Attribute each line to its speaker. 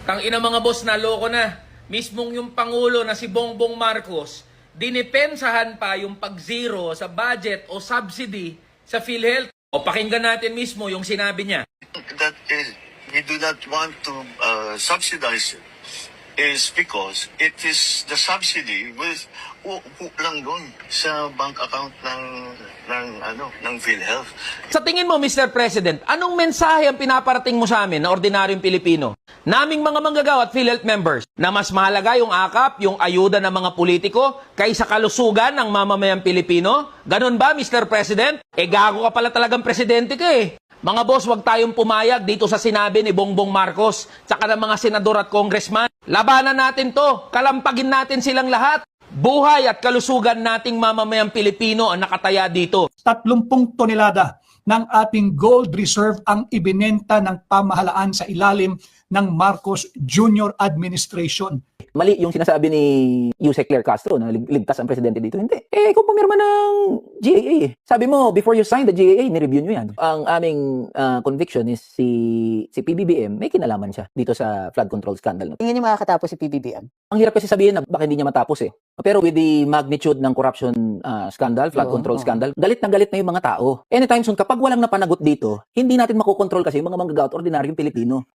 Speaker 1: Tangina mga boss, naloko na. Mismong yung Pangulo na si Bongbong Marcos, dinipensahan pa yung pag-zero sa budget o subsidy sa PhilHealth. O pakinggan natin mismo yung sinabi niya.
Speaker 2: That is, we do not want to subsidize it is because it is the subsidy with lang doon sa bank account ng PhilHealth.
Speaker 1: Sa tingin mo, Mr. President, anong mensahe ang pinaparating mo sa amin na ordinaryong Pilipino? Naming mga manggagawa at PhilHealth members na mas mahalaga yung akap, yung ayuda ng mga politiko kaysa kalusugan ng mamamayang Pilipino? Ganun ba, Mr. President? Gago ka pala talagang presidente ka eh. Mga boss, huwag tayong pumayag dito sa sinabi ni Bongbong Marcos tsaka ng mga senador at congressman. Labanan natin to, kalampagin natin silang lahat. Buhay at kalusugan nating mamamayang Pilipino ang nakataya dito.
Speaker 3: 30 tonelada ng ating gold reserve ang ibinenta ng pamahalaan sa ilalim ng Marcos Jr. Administration.
Speaker 4: Mali yung sinasabi ni Yusek Claire Castro na ligtas ang presidente dito. Hindi. Kung pumirma ng GAA. Sabi mo, before you sign the GAA, ni-review nyo yan. Ang aming conviction is si PBBM, may kinalaman siya dito sa flood control scandal.
Speaker 5: Tingin niyo makakatapos si PBBM?
Speaker 4: Ang hirap kasi sabihin na baka hindi niya matapos eh. Pero with the magnitude ng corruption scandal, flood control scandal, galit na yung mga tao. Anytime soon, kapag walang napanagot dito, hindi natin makokontrol kasi yung mga manggagawa at ordinaryong Pilipino.